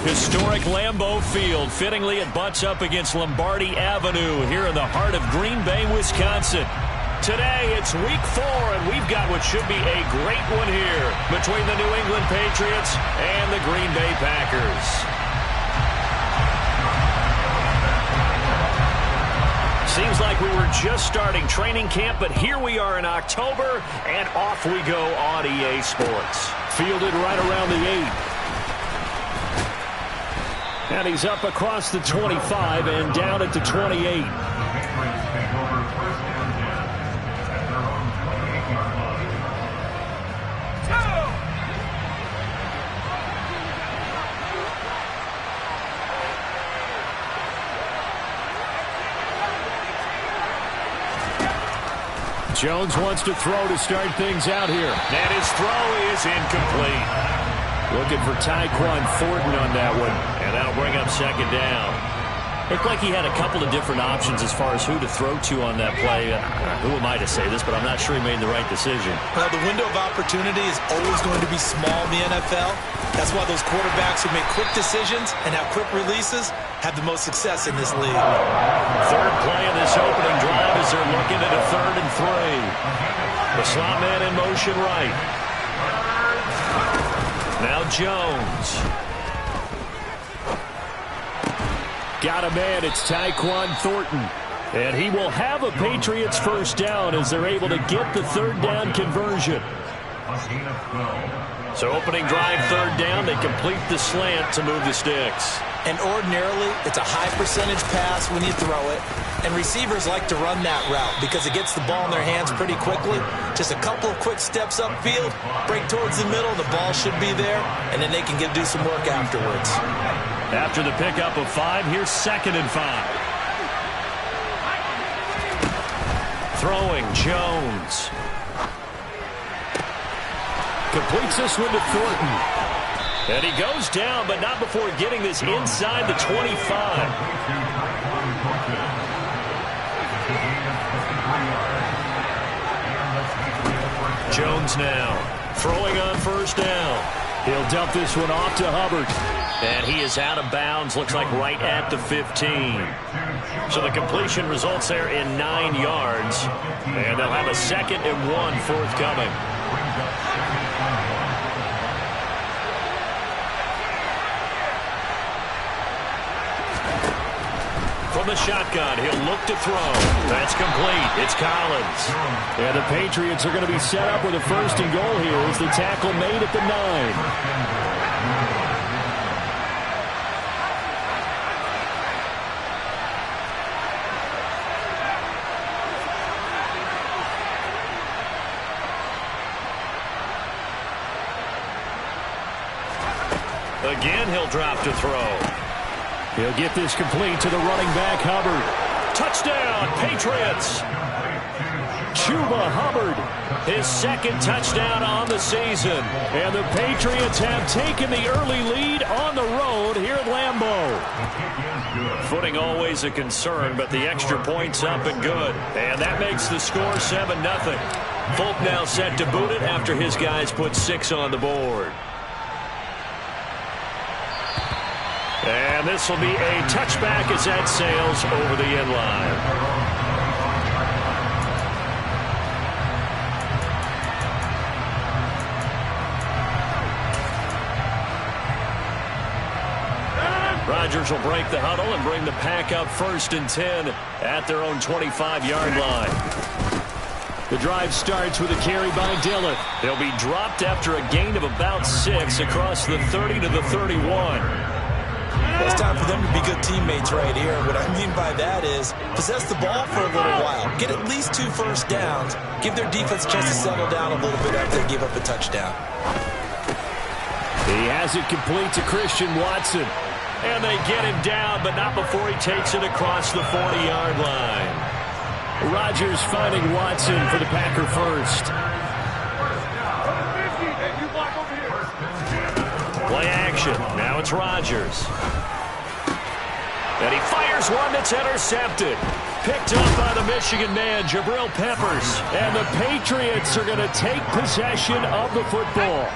Historic Lambeau Field. Fittingly, it butts up against Lombardi Avenue here in the heart of Green Bay, Wisconsin. Today, it's week 4, and we've got what should be a great one here between the New England Patriots and the Green Bay Packers. Seems like we were just starting training camp, but here we are in October, and off we go on EA Sports. Fielded right around the 8. And he's up across the 25 and down at the 28. Jones wants to throw to start things out here. And his throw is incomplete. Looking for Tyquan Thornton on that one, and that'll bring up second down. Looked like he had a couple of different options as far as who to throw to on that play. Who am I to say this, but I'm not sure he made the right decision. Well, the window of opportunity is always going to be small in the NFL. That's why those quarterbacks who make quick decisions and have quick releases have the most success in this league. Third play of this opening drive as they're looking at a 3rd and 3. The slot man in motion right. Now Jones. Got a man. It's Tyquan Thornton. And he will have a Patriots first down as they're able to get the 3rd down conversion. So opening drive, 3rd down. They complete the slant to move the sticks. And ordinarily, it's a high percentage pass when you throw it. And receivers like to run that route because it gets the ball in their hands pretty quickly. Just a couple of quick steps upfield, break towards the middle, the ball should be there, and then they can do some work afterwards. After the pickup of 5, here's 2nd and 5. Throwing, Jones. Completes this one to Thornton. And he goes down, but not before getting this inside the 25. Jones now throwing on first down. He'll dump this one off to Hubbard. And he is out of bounds, looks like right at the 15. So the completion results there in 9 yards. And they'll have a 2nd and 1 forthcoming. From the shotgun, he'll look to throw. That's complete. It's Collins. And the Patriots are going to be set up with a 1st and goal here as the tackle made at the 9. Again, he'll drop to throw. He'll get this complete to the running back, Hubbard. Touchdown, Patriots. Chuba Hubbard, his 2nd touchdown on the season. And the Patriots have taken the early lead on the road here at Lambeau. Footing always a concern, but the extra point's up and good. And that makes the score 7-0. Folk now set to boot it after his guys put 6 on the board. And this will be a touchback as that sails over the end line. Rodgers will break the huddle and bring the Pack up 1st and 10 at their own 25-yard line. The drive starts with a carry by Dillon. They'll be dropped after a gain of about 6 across the 30 to the 31. Well, it's time for them to be good teammates right here. What I mean by that is possess the ball for a little while. Get at least 2 first downs. Give their defense a chance to settle down a little bit after they give up a touchdown. He has it complete to Christian Watson. And they get him down, but not before he takes it across the 40-yard line. Rodgers finding Watson for the Packer first. Play action. Now it's Rodgers. And he fires one that's intercepted. Picked up by the Michigan man, Jabril Peppers. And the Patriots are going to take possession of the football.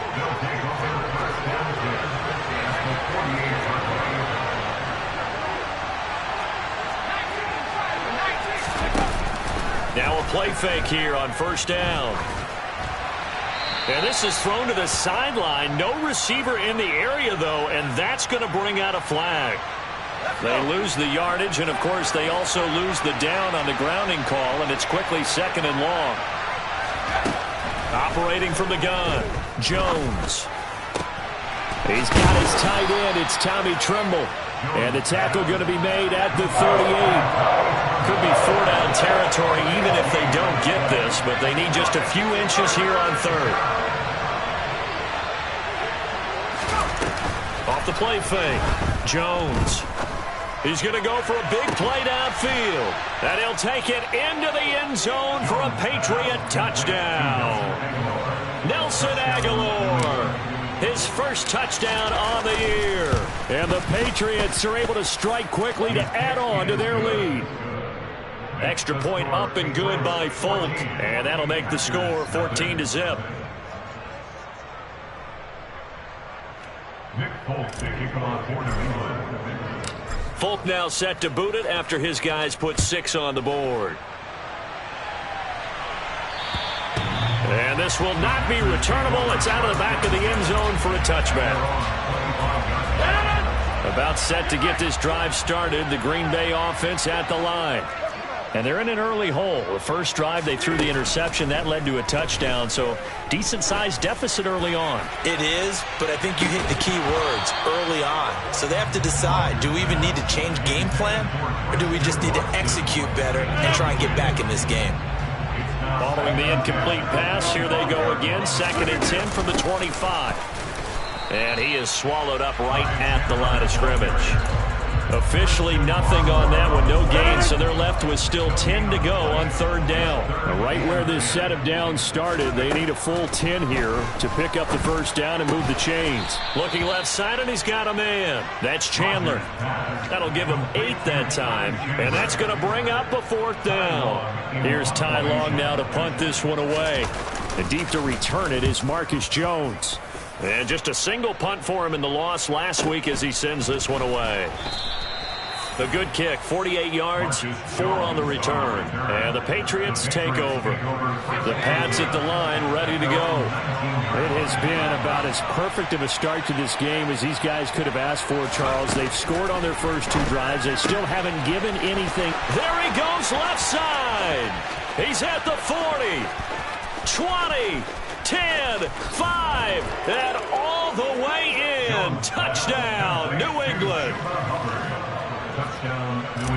Now a play fake here on first down. And this is thrown to the sideline. No receiver in the area, though, and that's going to bring out a flag. They lose the yardage, and, of course, they also lose the down on the grounding call, and it's quickly 2nd and long. Operating from the gun, Jones. He's got his tight end. It's Tommy Tremble. And the tackle going to be made at the 38. Could be 4-down territory even if they don't get this, but they need just a few inches here on 3rd. Off the play fake, Jones. He's going to go for a big play downfield. And he'll take it into the end zone for a Patriot touchdown. Nelson Aguilar. His first touchdown on the year. And the Patriots are able to strike quickly to add on to their lead. Extra point up and good by Folk. And that'll make the score 14-0. Folk now set to boot it after his guys put 6 on the board. And this will not be returnable. It's out of the back of the end zone for a touchback. About set to get this drive started, the Green Bay offense at the line. And they're in an early hole. The first drive, they threw the interception. That led to a touchdown, so decent-sized deficit early on. It is, but I think you hit the key words, early on. So they have to decide, do we even need to change game plan, or do we just need to execute better and try and get back in this game? Following the incomplete pass, here they go again. 2nd and 10 from the 25. And he is swallowed up right at the line of scrimmage. Officially nothing on that one, no gain, so they're left with still 10 to go on 3rd down. Right where this set of downs started, they need a full 10 here to pick up the first down and move the chains. Looking left side, and he's got a man. That's Chandler. That'll give him 8 that time, and that's going to bring up a 4th down. Here's Ty Long now to punt this one away. And deep to return it is Marcus Jones. And just a single punt for him in the loss last week as he sends this one away. A good kick, 48 yards, 4 on the return. And the Patriots take over. The Pats at the line, ready to go. It has been about as perfect of a start to this game as these guys could have asked for, Charles. They've scored on their first 2 drives. They still haven't given anything. There he goes, left side. He's at the 40, 20, 10, 5, and all the way in. Touchdown, New England.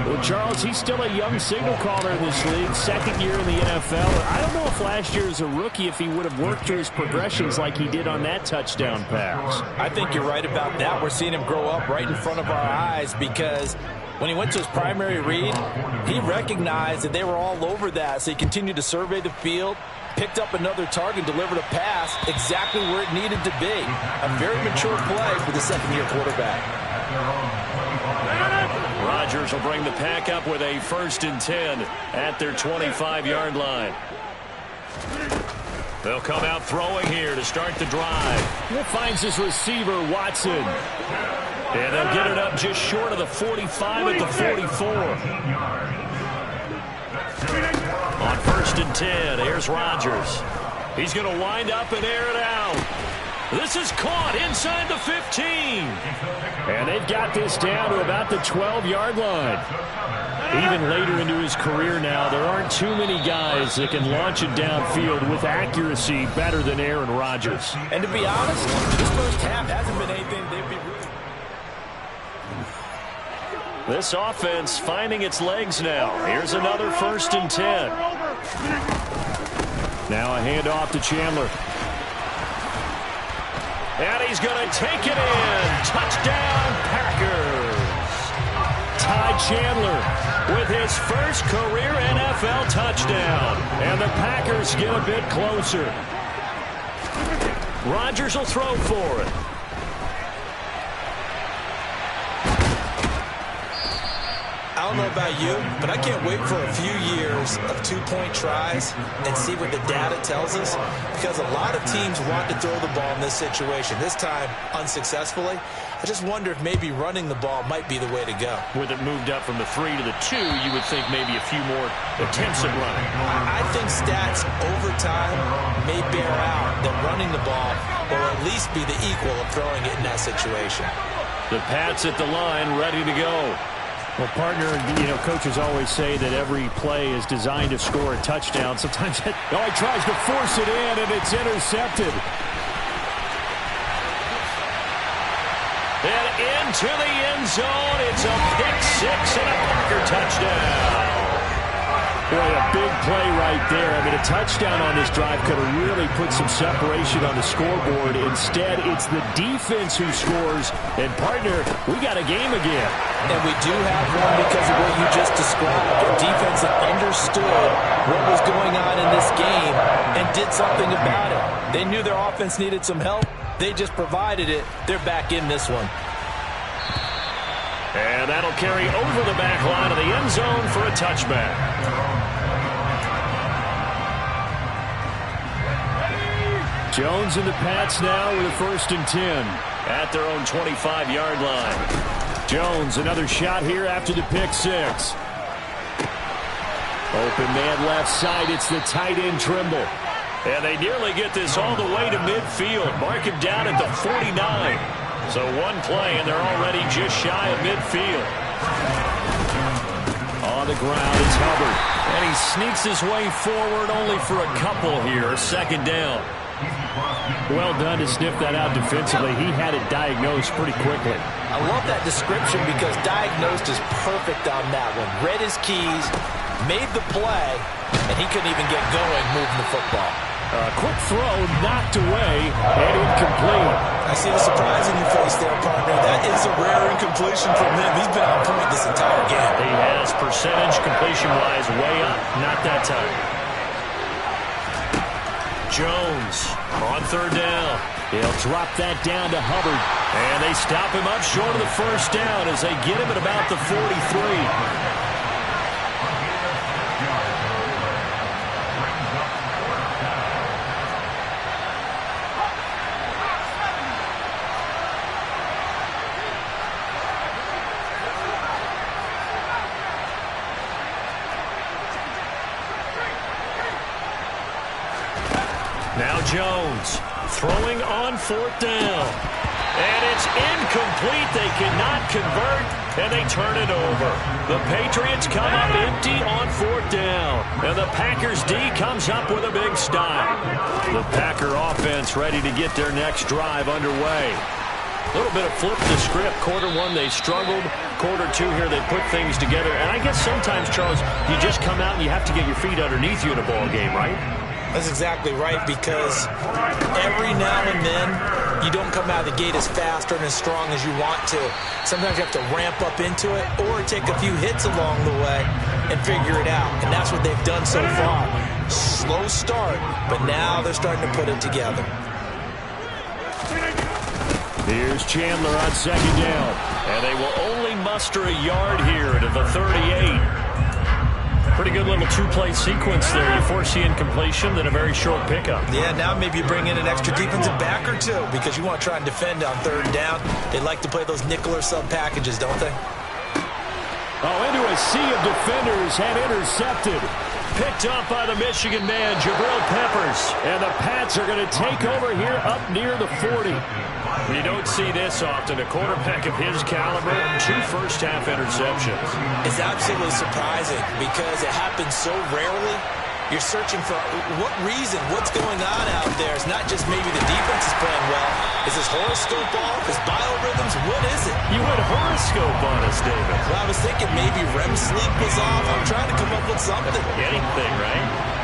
Well, Charles, he's still a young signal caller in this league, 2nd year in the NFL. I don't know if last year as a rookie if he would have worked through his progressions like he did on that touchdown pass. I think you're right about that. We're seeing him grow up right in front of our eyes because when he went to his primary read, he recognized that they were all over that, so he continued to survey the field, picked up another target, delivered a pass exactly where it needed to be. A very mature play for the 2nd-year quarterback. Rodgers will bring the pack up with a 1st and 10 at their 25-yard line. They'll come out throwing here to start the drive. He finds his receiver, Watson. And they'll get it up just short of the 45 at the 44. On 1st and 10, here's Rodgers. He's going to wind up and air it out. This is caught inside the 15. And they've got this down to about the 12-yard line. Even later into his career now, there aren't too many guys that can launch it downfield with accuracy better than Aaron Rodgers. And to be honest, this first half hasn't been anything they've been really... This offense finding its legs now. Here's another 1st and 10. Now a handoff to Chandler. And he's going to take it in. Touchdown, Packers. Ty Chandler with his first career NFL touchdown. And the Packers get a bit closer. Rodgers will throw for it. I don't know about you, but I can't wait for a few years of two-point tries and see what the data tells us, because a lot of teams want to throw the ball in this situation, this time unsuccessfully. I just wonder if maybe running the ball might be the way to go. With it moved up from the 3 to the 2, you would think maybe a few more attempts at running. I think stats over time may bear out that running the ball will at least be the equal of throwing it in that situation. The Pats at the line, ready to go. Well, partner, coaches always say that every play is designed to score a touchdown. Sometimes he tries to force it in, and it's intercepted. And into the end zone, it's a pick-6 and a Parker touchdown. Boy, a big play right there. I mean, a touchdown on this drive could have really put some separation on the scoreboard. Instead, it's the defense who scores. And, partner, we got a game again. And we do have one because of what you just described. A defense that understood what was going on in this game and did something about it. They knew their offense needed some help. They just provided it. They're back in this one. And that'll carry over the back line of the end zone for a touchback. Jones and the Pats now with a 1st and 10 at their own 25-yard line. Jones, another shot here after the pick-6. Open man left side. It's the tight end Trimble. And they nearly get this all the way to midfield. Mark him down at the 49. So one play, and they're already just shy of midfield. On the ground, it's Hubbard. And he sneaks his way forward only for a couple here. 2nd down. Well done to sniff that out defensively. He had it diagnosed pretty quickly. I love that description because diagnosed is perfect on that one. Read his keys, made the play, and he couldn't even get going moving the football. Quick throw, knocked away, and incomplete. I see the surprise in your face there, partner. That is a rare incompletion from him. He's been on point this entire game. He has percentage completion-wise way up. Not that time. Jones on 3rd down. He'll drop that down to Hubbard. And they stop him up short of the 1st down as they get him at about the 43. Now Jones throwing on 4th down. And it's incomplete. They cannot convert, and they turn it over. The Patriots come up empty on 4th down. And the Packers D comes up with a big stop. The Packer offense ready to get their next drive underway. A little bit of flip the script. Quarter 1, they struggled. Quarter 2 here, they put things together. And I guess sometimes, Charles, you just come out and you have to get your feet underneath you in a ball game, right? That's exactly right, because every now and then you don't come out of the gate as fast or as strong as you want to. Sometimes you have to ramp up into it or take a few hits along the way and figure it out. And that's what they've done so far. Slow start, but now they're starting to put it together. Here's Chandler on 2nd down. And they will only muster a yard here to the 38. Pretty good little 2-play sequence there. You force the incompletion, then a very short pickup. Yeah, now maybe you bring in an extra defensive back or two because you want to try and defend on 3rd down. They like to play those nickel or sub packages, don't they? Oh, into a sea of defenders and intercepted. Picked up by the Michigan man, Jabril Peppers. And the Pats are going to take over here up near the 40. You don't see this often. A quarterback of his caliber, 2 first-half interceptions. It's absolutely surprising because it happens so rarely. You're searching for what reason, what's going on out there. It's not just maybe the defense is playing well. Is his horoscope off? His biorhythms? What is it? You went horoscope on us, David. Well, I was thinking maybe REM sleep was off. I'm trying to come up with something. Anything, right?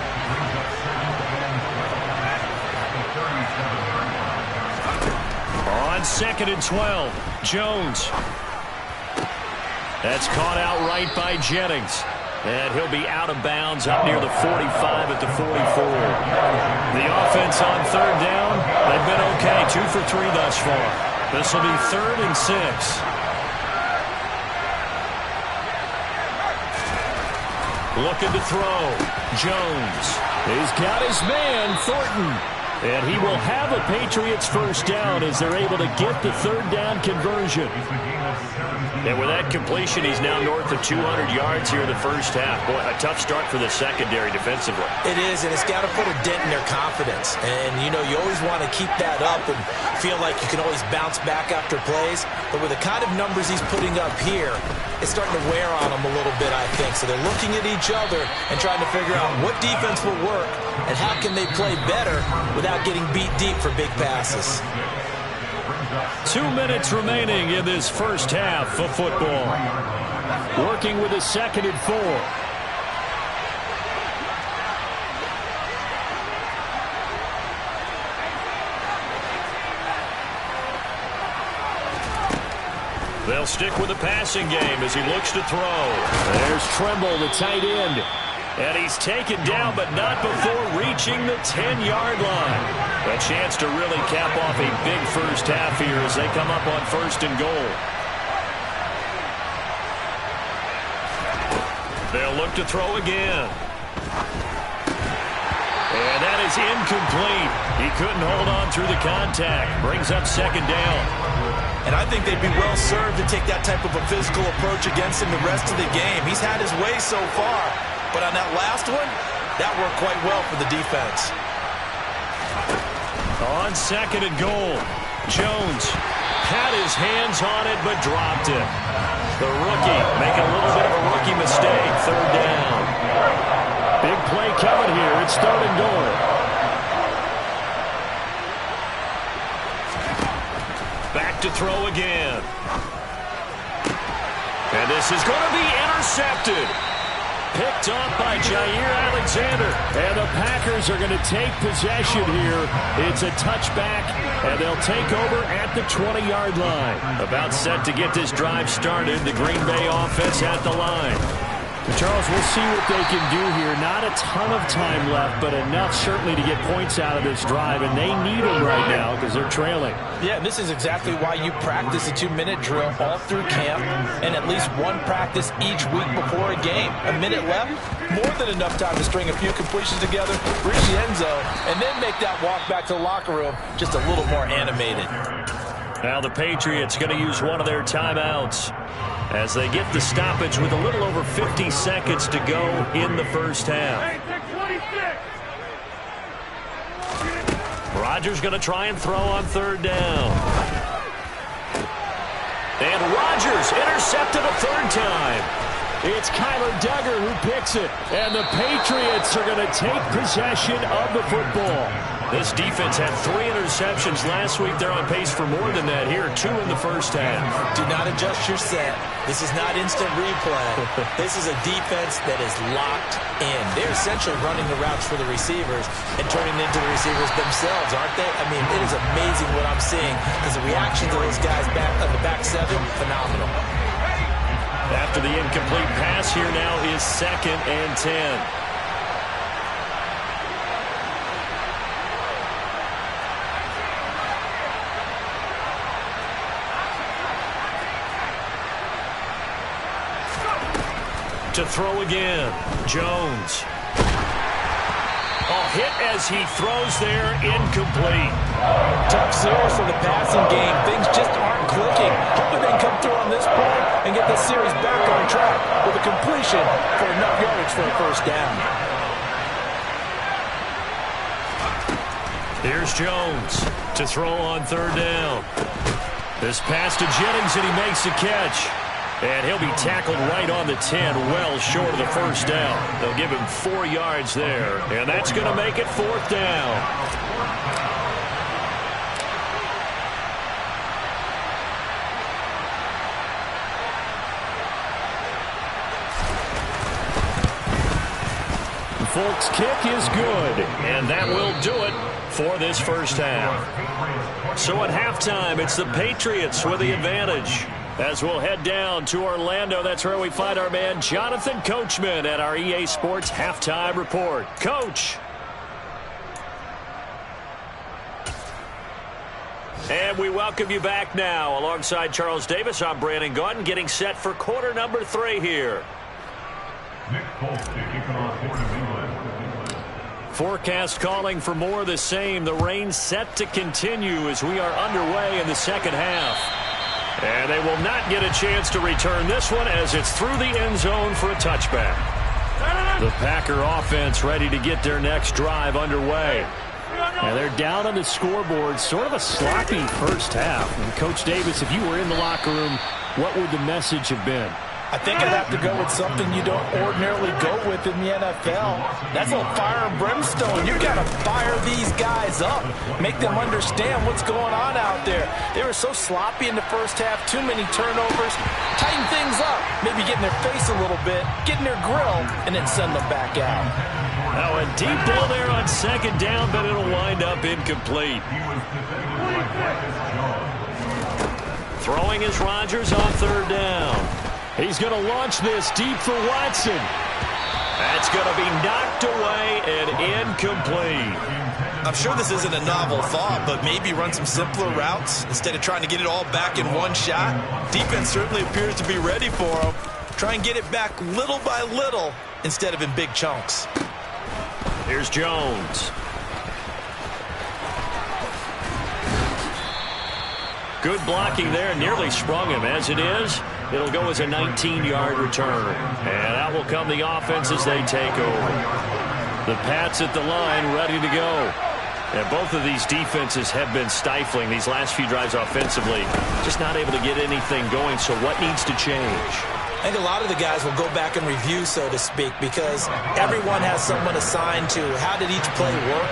On 2nd and 12, Jones. That's caught out right by Jennings. And he'll be out of bounds up near the 45 at the 44. The offense on 3rd down, they've been okay. 2 for 3 thus far. This will be 3rd and 6. Looking to throw. Jones. He's got his man, Thornton. And he will have a Patriots first down as they're able to get the third down conversion. And with that completion, he's now north of 200 yards here in the first half. Boy, a tough start for the secondary defensively. It is, and it's got to put a dent in their confidence. And, you know, you always want to keep that up and feel like you can always bounce back after plays. But with the kind of numbers he's putting up here, it's starting to wear on them a little bit, I think. So they're looking at each other and trying to figure out what defense will work and how can they play better without getting beat deep for big passes. 2 minutes remaining in this first half of football. Working with a 2nd and 4. They'll stick with the passing game as he looks to throw. There's Tremble, the tight end. And he's taken down, but not before reaching the 10-yard line. A chance to really cap off a big first half here as they come up on 1st and goal. They'll look to throw again. And that is incomplete. He couldn't hold on through the contact. Brings up 2nd down. And I think they'd be well served to take that type of a physical approach against him the rest of the game. He's had his way so far. But on that last one, that worked quite well for the defense. On 2nd and goal, Jones had his hands on it but dropped it. The rookie making a little bit of a rookie mistake. 3rd down. Big play coming here. It's 3rd and goal. Back to throw again. And this is going to be intercepted. Picked off by Jair Alexander. And the Packers are going to take possession here. It's a touchback, and they'll take over at the 20-yard line. About set to get this drive started. The Green Bay offense at the line. Charles, we'll see what they can do here. Not a ton of time left, but enough certainly to get points out of this drive, and they need them right now because they're trailing. Yeah, this is exactly why you practice a 2-minute drill all through camp and at least one practice each week before a game. A minute left, more than enough time to string a few completions together, reach the end zone, and then make that walk back to the locker room just a little more animated. Now the Patriots going to use one of their timeouts as they get the stoppage with a little over 50 seconds to go in the first half. Rodgers going to try and throw on 3rd down. And Rodgers intercepted a 3rd time. It's Kyler Duggar who picks it. And the Patriots are going to take possession of the football. This defense had 3 interceptions last week. They're on pace for more than that here. 2 in the first half. Do not adjust your set. This is not instant replay. This is a defense that is locked in. They're essentially running the routes for the receivers and turning into the receivers themselves, aren't they? I mean, it is amazing what I'm seeing because the reaction to those guys back on the back 7, phenomenal. After the incomplete pass, here now is 2nd and 10. To throw again, Jones. Oh, hit as he throws there, incomplete. Tough series for the passing game. Things just aren't clicking. Hopefully they can come through on this point and get this series back on track with a completion for enough yardage for a first down. Here's Jones to throw on 3rd down. This pass to Jennings, and he makes the catch. And he'll be tackled right on the 10, well short of the first down. They'll give him 4 yards there, and that's going to make it 4th down. Folks, kick is good, and that will do it for this first half. So at halftime, it's the Patriots with the advantage. As we'll head down to Orlando, that's where we find our man Jonathan Coachman at our EA Sports Halftime Report. Coach. And we welcome you back now. Alongside Charles Davis, I'm Brandon Gaudin, getting set for quarter number 3 here. Forecast calling for more of the same. The rain set to continue as we are underway in the second half. And they will not get a chance to return this one as it's through the end zone for a touchback. The Packer offense ready to get their next drive underway. And they're down on the scoreboard. Sort of a sloppy first half. And Coach Davis, if you were in the locker room, what would the message have been? I think I'd have to go with something you don't ordinarily go with in the NFL. That's a fire and brimstone. You got to fire these guys up. Make them understand what's going on out there. They were so sloppy in the first half. Too many turnovers. Tighten things up. Maybe get in their face a little bit. Get in their grill. And then send them back out. Now a deep ball there on second down, but it'll wind up incomplete. Throwing is Rodgers on third down. He's going to launch this deep for Watson. That's going to be knocked away and incomplete. I'm sure this isn't a novel thought, but maybe run some simpler routes instead of trying to get it all back in one shot. Defense certainly appears to be ready for him. Try and get it back little by little instead of in big chunks. Here's Jones. Good blocking there. Nearly sprung him. As it is, it'll go as a 19-yard return. And out will come the offense as they take over. The Pats at the line ready to go. And both of these defenses have been stifling these last few drives offensively. Just not able to get anything going. So what needs to change? I think a lot of the guys will go back and review, so to speak, because everyone has someone assigned to how did each play work.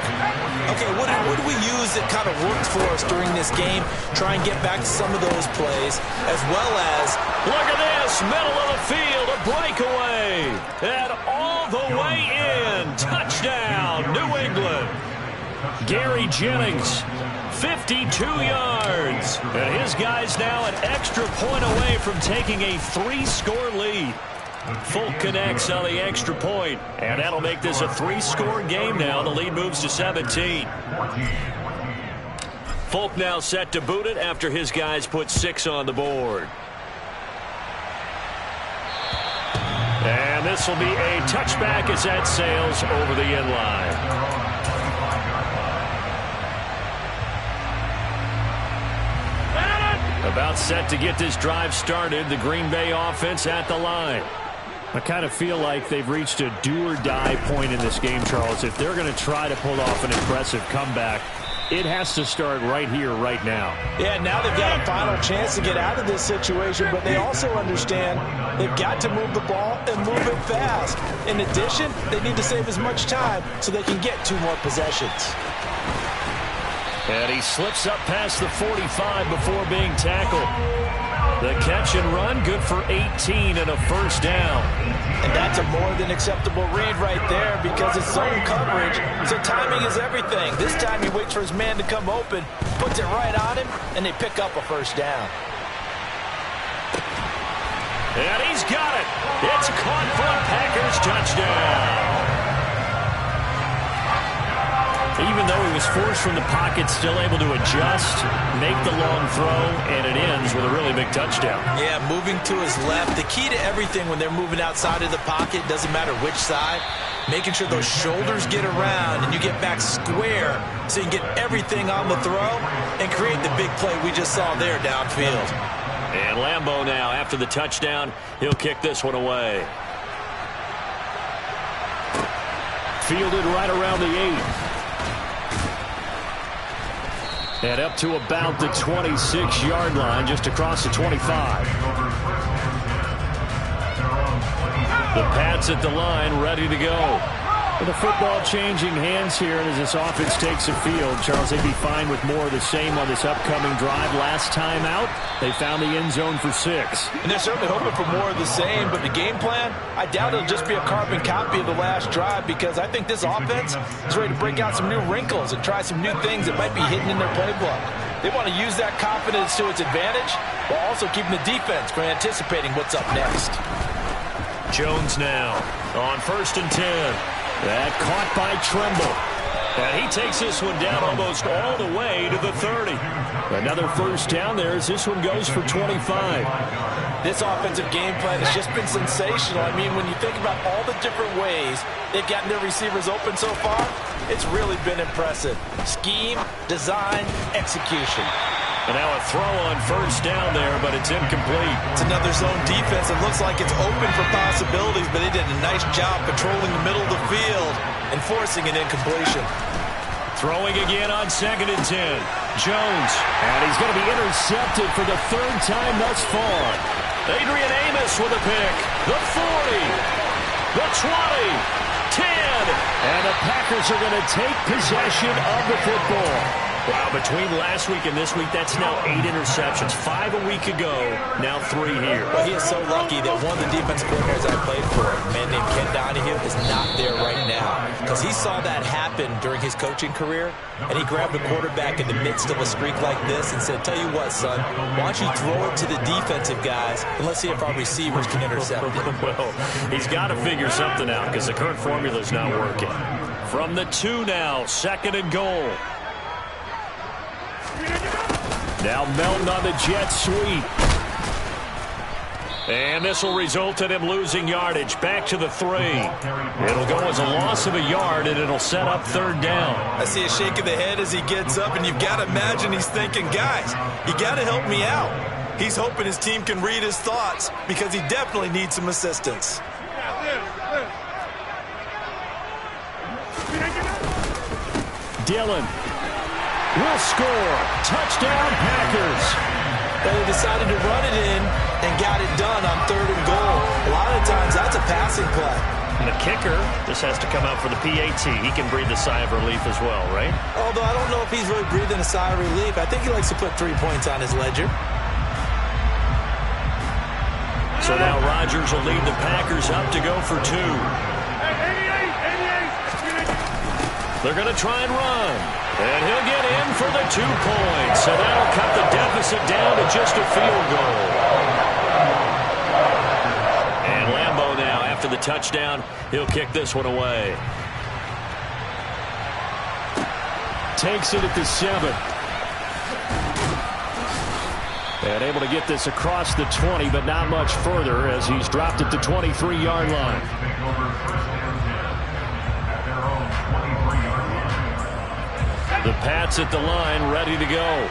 Okay, what did we use that kind of worked for us during this game? Try and get back to some of those plays, as well as, look at this, middle of the field, a breakaway, and all the way in. Touchdown, New England. Gary Jennings, 52 yards. And his guys now an extra point away from taking a 3-score lead. Folk connects on the extra point, and that'll make this a 3-score game now. The lead moves to 17. Folk now set to boot it after his guys put 6 on the board. And this will be a touchback as that sails over the end line. About set to get this drive started. The Green Bay offense at the line. I kind of feel like they've reached a do-or-die point in this game, Charles. If they're going to try to pull off an impressive comeback, it has to start right here, right now. Yeah, now they've got a final chance to get out of this situation, but they also understand they've got to move the ball and move it fast. In addition, they need to save as much time so they can get 2 more possessions. And he slips up past the 45 before being tackled. The catch and run, good for 18 and a first down. And that's a more than acceptable read right there because it's zone coverage, so timing is everything. This time he waits for his man to come open, puts it right on him, and they pick up a first down. And he's got it. It's caught for a Packers touchdown. Even though he was forced from the pocket, still able to adjust, make the long throw, and it ends with a really big touchdown. Yeah, moving to his left. The key to everything when they're moving outside of the pocket, doesn't matter which side, making sure those shoulders get around and you get back square so you can get everything on the throw and create the big play we just saw there downfield. And Lambeau now, after the touchdown, he'll kick this one away. Fielded right around the 8. And up to about the 26-yard line, just across the 25. The Pats at the line, ready to go. With the football changing hands here, and as this offense takes the field, Charles, they'd be fine with more of the same on this upcoming drive. Last time out, they found the end zone for 6. And they're certainly hoping for more of the same, but the game plan, I doubt it'll just be a carbon copy of the last drive because I think this offense is ready to break out some new wrinkles and try some new things that might be hidden in their playbook. They want to use that confidence to its advantage while also keeping the defense from anticipating what's up next. Jones now on 1st and 10. That caught by Tremble. And he takes this one down almost all the way to the 30. Another first down there as this one goes for 25. This offensive game plan has just been sensational. I mean, when you think about all the different ways they've gotten their receivers open so far, it's really been impressive. Scheme, design, execution. And now a throw on first down there, but it's incomplete. It's another zone defense. It looks like it's open for possibilities, but they did a nice job patrolling the middle of the field and forcing an incompletion. Throwing again on 2nd and 10. Jones. And he's going to be intercepted for the 3rd time thus far. Adrian Amos with a pick. The 40. The 20. 10. And the Packers are going to take possession of the football. Wow, between last week and this week, that's now 8 interceptions. 5 a week ago, now 3 here. Well, he is so lucky that one of the defensive coordinators I played for, a man named Ken Donahue, is not there right now. Because he saw that happen during his coaching career, and he grabbed the quarterback in the midst of a streak like this and said, tell you what, son, why don't you throw it to the defensive guys, and let's see if our receivers can intercept it. Well, he's got to figure something out because the current formula is not working. From the 2 now, 2nd and goal. Now Melton on the jet sweep. And this will result in him losing yardage. Back to the 3. It'll go as a loss of a yard, and it'll set up 3rd down. I see a shake of the head as he gets up, and you've got to imagine he's thinking, guys, you got to help me out. He's hoping his team can read his thoughts because he definitely needs some assistance. Dillon will score. Touchdown, Packers. They decided to run it in and got it done on 3rd and goal. A lot of times that's a passing play. And the kicker just has to come out for the PAT. He can breathe a sigh of relief as well, right? Although I don't know if he's really breathing a sigh of relief. I think he likes to put 3 points on his ledger. So now Rodgers will lead the Packers up to go for 2. They're going to try and run. And he'll get in for the 2 points. So that'll cut the deficit down to just a field goal. And Lambeau now, after the touchdown, he'll kick this one away. Takes it at the 7. And able to get this across the 20, but not much further as he's dropped at the 23-yard line. The Pats at the line, ready to go.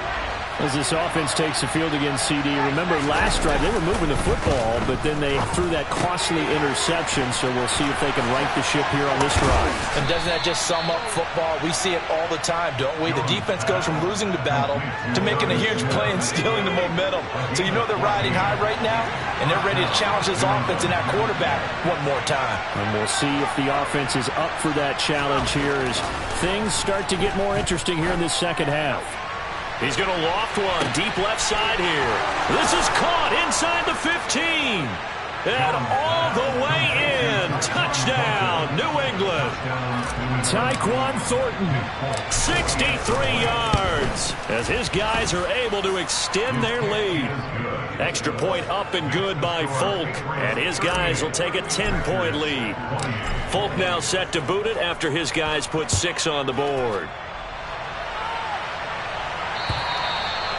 As this offense takes the field against CD. Remember, last drive, they were moving the football, but then they threw that costly interception, so we'll see if they can right the ship here on this drive. And doesn't that just sum up football? We see it all the time, don't we? The defense goes from losing the battle to making a huge play and stealing the momentum. So you know they're riding high right now, and they're ready to challenge this offense and that quarterback one more time. And we'll see if the offense is up for that challenge here as things start to get more interesting here in this second half. He's going to loft one deep left side here. This is caught inside the 15. And all the way in. Touchdown, New England. Tyquan Thornton, 63 yards. As his guys are able to extend their lead. Extra point up and good by Folk. And his guys will take a 10-point lead. Folk now set to boot it after his guys put 6 on the board.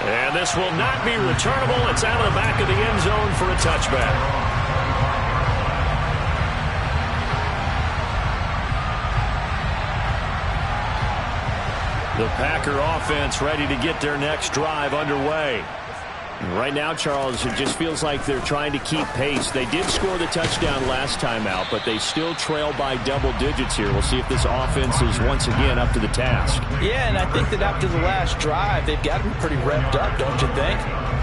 And this will not be returnable. It's out of the back of the end zone for a touchback. The Packer offense ready to get their next drive underway. Right now, Charles, it just feels like they're trying to keep pace. They did score the touchdown last time out, but they still trail by double digits here. We'll see if this offense is once again up to the task. Yeah, and I think that after the last drive, they've got to be pretty revved up, don't you think?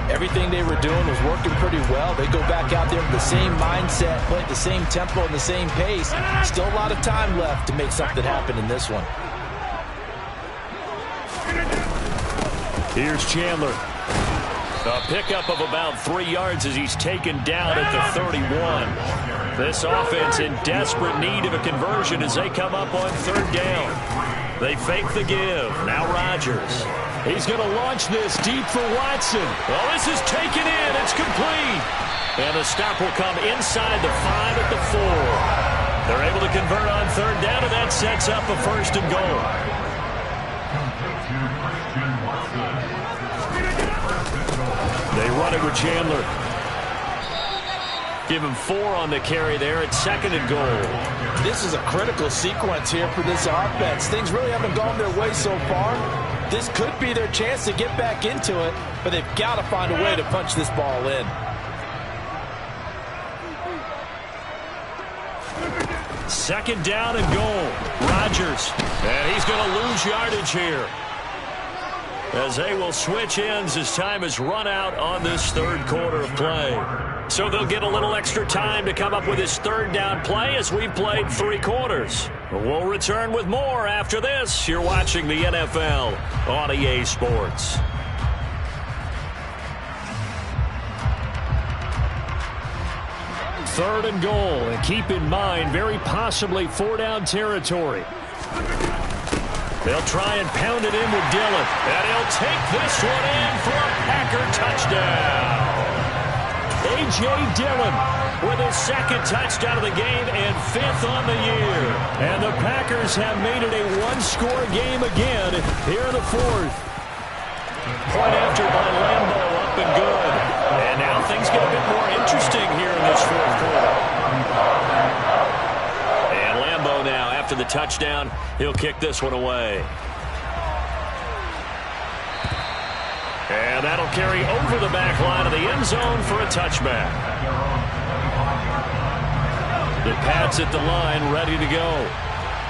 Everything they were doing was working pretty well. They go back out there with the same mindset, play at the same tempo and the same pace. Still a lot of time left to make something happen in this one. Here's Chandler. A pickup of about 3 yards as he's taken down at the 31. This offense in desperate need of a conversion as they come up on 3rd down. They fake the give. Now Rodgers. He's going to launch this deep for Watson. Well, this is taken in. It's complete. And the stop will come inside the 5 at the 4. They're able to convert on 3rd down, and that sets up a 1st and goal. They run it with Chandler. Give him 4 on the carry there. It's 2nd and goal. This is a critical sequence here for this offense. Things really haven't gone their way so far. This could be their chance to get back into it, but they've got to find a way to punch this ball in. 2nd down and goal. Rodgers. And he's going to lose yardage here, as they will switch ends as time has run out on this 3rd quarter of play. So they'll get a little extra time to come up with his 3rd down play as we've played 3 quarters. We'll return with more after this. You're watching the NFL on EA Sports. Third and goal, and keep in mind, very possibly 4-down territory. They'll try and pound it in with Dillon, and he'll take this one in for a Packer touchdown. A.J. Dillon with his 2nd touchdown of the game and 5th on the year. And the Packers have made it a 1-score game again here in the 4th. Point after by Lambo, up and good. And now things get a bit more interesting here in this 4th quarter. And Lambo now, after the touchdown, he'll kick this one away. And that'll carry over the back line of the end zone for a touchback. The Pats at the line, ready to go.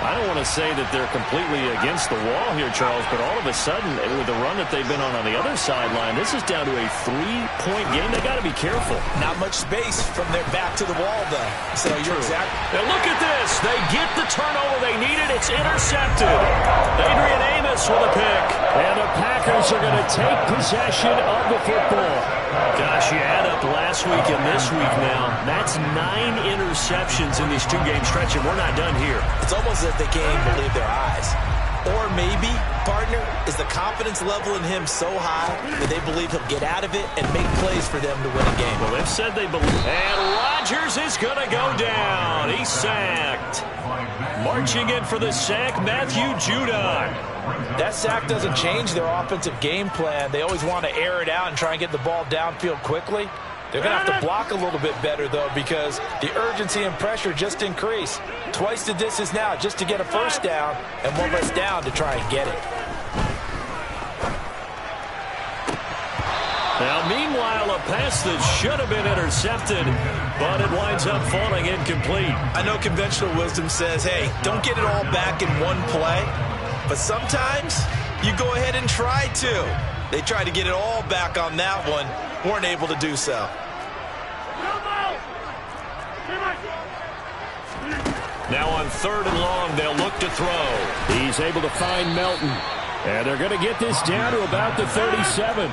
I don't want to say that they're completely against the wall here, Charles, but all of a sudden, with the run that they've been on the other sideline, this is down to a 3-point game. They got to be careful. Not much space from their back to the wall, though. So you're exactly. Now look at this. They get the turnover they needed. It's intercepted. Adrian Amos with a pick. And the Packers are going to take possession of the football. Gosh, you add up last week and this week now. That's 9 interceptions in these 2-game stretch, and we're not done here. It's almost as if they can't even believe their eyes. Or maybe, partner, is the confidence level in him so high that they believe he'll get out of it and make plays for them to win a game. Well, they've said they believe. And Rodgers is going to go down. He's sacked. Marching in for the sack, Matthew Judon. That sack doesn't change their offensive game plan. They always want to air it out and try and get the ball downfield quickly. They're going to have to block a little bit better, though, because the urgency and pressure just increase. Twice the distance now just to get a 1st down, and 1 less down to try and get it. Now, meanwhile, a pass that should have been intercepted, but it winds up falling incomplete. I know conventional wisdom says, hey, don't get it all back in one play, but sometimes you go ahead and try to. They tried to get it all back on that one, weren't able to do so. Now on 3rd and long, they'll look to throw. He's able to find Melton, and they're going to get this down to about the 37.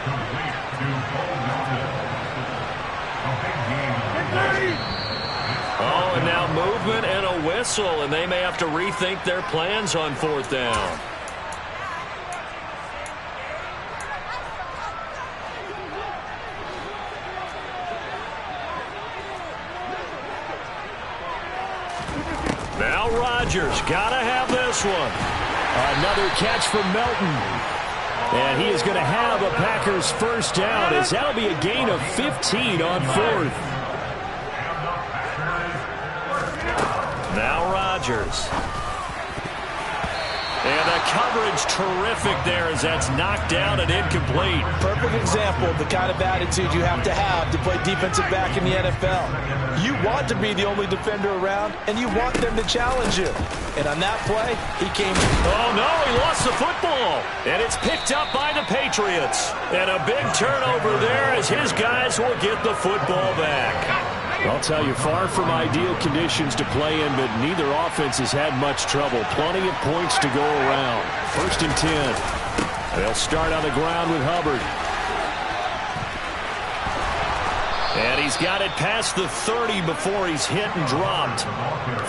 Oh, and now movement and a whistle, and they may have to rethink their plans on 4th down. Now Rodgers, gotta have this one. Another catch from Melton. And he is going to have a Packers 1st down, as that'll be a gain of 15 on 4th. Now Rodgers. And the coverage terrific there as that's knocked down and incomplete. Perfect example of the kind of attitude you have to play defensive back in the NFL. You want to be the only defender around, and you want them to challenge you. And on that play, he came. Oh, no, he lost the football. And it's picked up by the Patriots. And a big turnover there as his guys will get the football back. I'll tell you, far from ideal conditions to play in, but neither offense has had much trouble. Plenty of points to go around. 1st and 10. They'll start on the ground with Hubbard. And he's got it past the 30 before he's hit and dropped.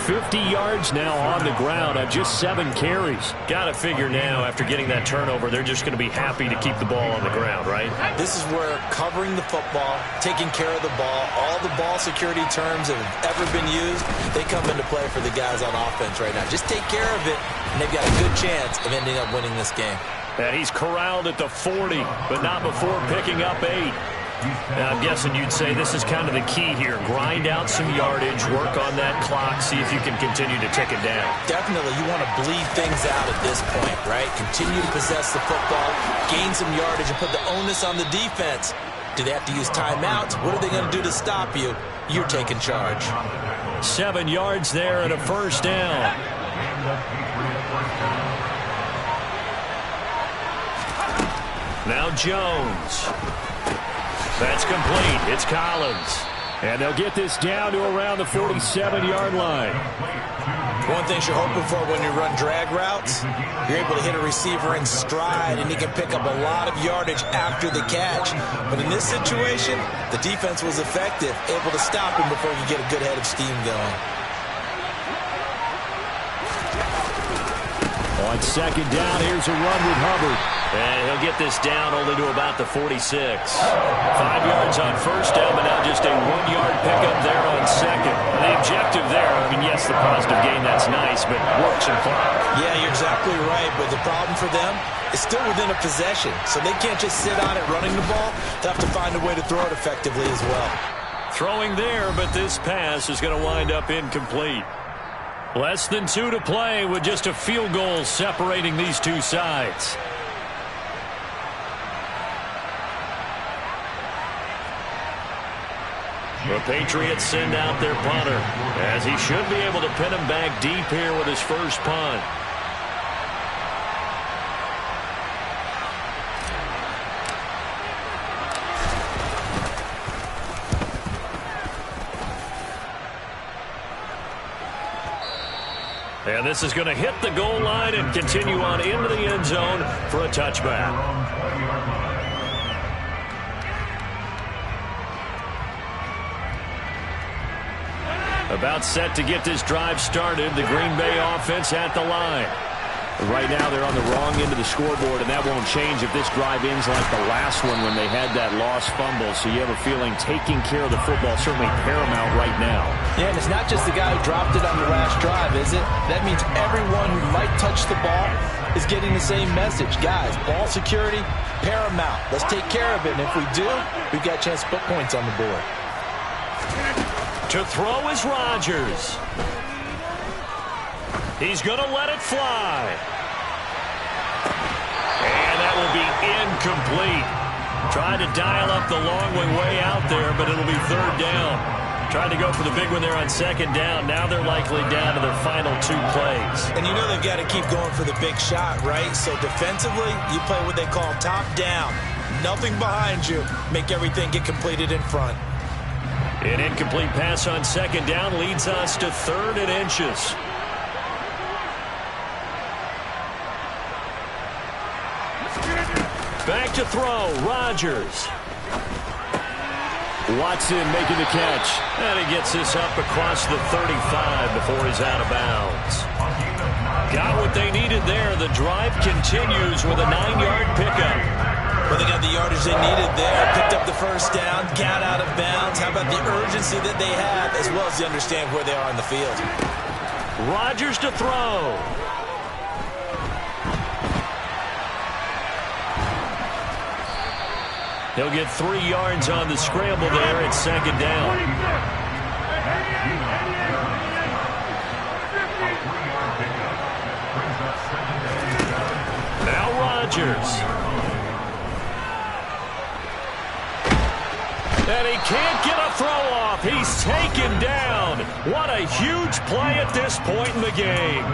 50 yards now on the ground on just 7 carries. Got to figure now, after getting that turnover, they're just going to be happy to keep the ball on the ground, right? This is where covering the football, taking care of the ball, all the ball security terms that have ever been used, they come into play for the guys on offense right now. Just take care of it, and they've got a good chance of ending up winning this game. And he's corralled at the 40, but not before picking up 8. Now, I'm guessing you'd say this is kind of the key here. Grind out some yardage, work on that clock, see if you can continue to tick it down. Definitely, you want to bleed things out at this point, right? Continue to possess the football, gain some yardage, and put the onus on the defense. Do they have to use timeouts? What are they going to do to stop you? You're taking charge. 7 yards there and a first down. Now Jones. That's complete. It's Collins. And they'll get this down to around the 47-yard line. One thing you're hoping for when you run drag routes, you're able to hit a receiver in stride, and he can pick up a lot of yardage after the catch. But in this situation, the defense was effective, able to stop him before you get a good head of steam going. On second down, here's a run with Hubbard. And he'll get this down only to about the 46. 5 yards on first down, but now just a 1-yard pickup there on second. The objective there, I mean, yes, the positive gain, that's nice, but works and clock. Yeah, you're exactly right, but the problem for them is still within a possession, so they can't just sit on it running the ball. They have to find a way to throw it effectively as well. Throwing there, but this pass is going to wind up incomplete. Less than 2 to play with just a field goal separating these two sides. The Patriots send out their punter, as he should be able to pin him back deep here with his first punt. And this is going to hit the goal line and continue on into the end zone for a touchback. About set to get this drive started. The Green Bay offense at the line. Right now they're on the wrong end of the scoreboard, and that won't change if this drive ends like the last one when they had that lost fumble. So you have a feeling taking care of the football certainly paramount right now. Yeah, and it's not just the guy who dropped it on the last drive, is it? That means everyone who might touch the ball is getting the same message. Guys, ball security, paramount. Let's take care of it, and if we do, we've got a chance to put points on the board. To throw is Rodgers. He's going to let it fly. And that will be incomplete. Tried to dial up the long way out there, but it'll be third down. Tried to go for the big one there on second down. Now they're likely down to their final 2 plays. And you know they've got to keep going for the big shot, right? So defensively, you play what they call top down. Nothing behind you. Make everything get completed in front. An incomplete pass on second down leads us to 3rd and inches. Back to throw, Rodgers. Watson making the catch. And he gets this up across the 35 before he's out of bounds. Got what they needed there. The drive continues with a 9-yard pickup. Well, they got the yardage they needed there. Picked up the first down, got out of bounds. How about the urgency that they have, as well as they understand where they are on the field. Rodgers to throw. He'll get 3 yards on the scramble there at second down. Now Rodgers. And he can't get a throw off. He's taken down. What a huge play at this point in the game.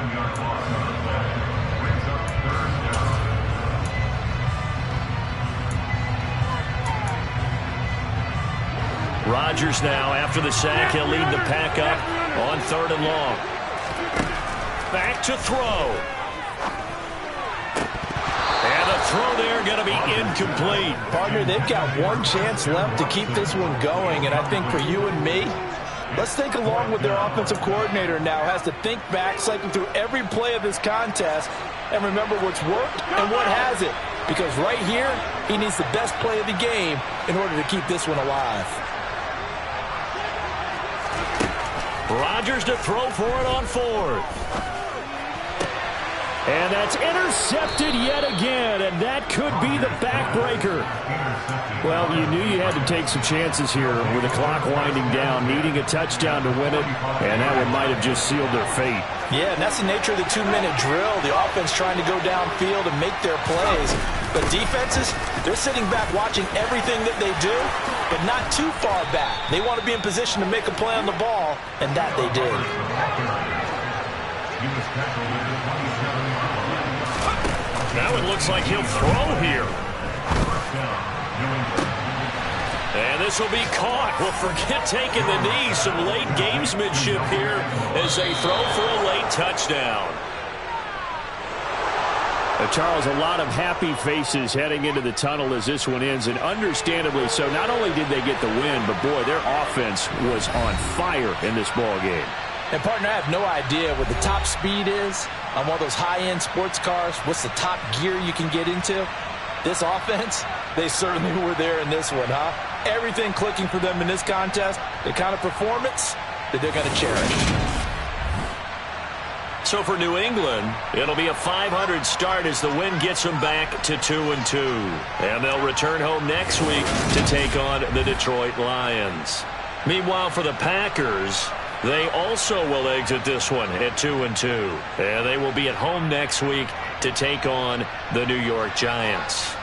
Rodgers now, after the sack, he'll lead the pack up on 3rd and long. Back to throw. And the throw there going to be incomplete. Partner, they've got one chance left to keep this one going, and I think for you and me, let's think along with their offensive coordinator now. Has to think back, cycle through every play of this contest, and remember what's worked and what hasn't. Because right here, he needs the best play of the game in order to keep this one alive. Rodgers to throw for it on 4th. And that's intercepted yet again, and that could be the backbreaker. Well, you knew you had to take some chances here with the clock winding down, needing a touchdown to win it, and that one might have just sealed their fate. Yeah, and that's the nature of the 2-minute drill. The offense trying to go downfield and make their plays. But defenses, they're sitting back watching everything that they do, but not too far back. They want to be in position to make a play on the ball, and that they did. Now it looks like he'll throw here. And this will be caught. Well, forget taking the knee. Some late gamesmanship here as they throw for a late touchdown. Charles, a lot of happy faces heading into the tunnel as this one ends, and understandably so. Not only did they get the win, but, boy, their offense was on fire in this ball game. And, partner, I have no idea what the top speed is on one of those high-end sports cars. What's the top gear you can get into? This offense, they certainly were there in this one, huh? Everything clicking for them in this contest, the kind of performance that they're going to cherish. So for New England, it'll be a 500 start as the win gets them back to 2-2. And they'll return home next week to take on the Detroit Lions. Meanwhile, for the Packers, they also will exit this one at 2-2. And they will be at home next week to take on the New York Giants.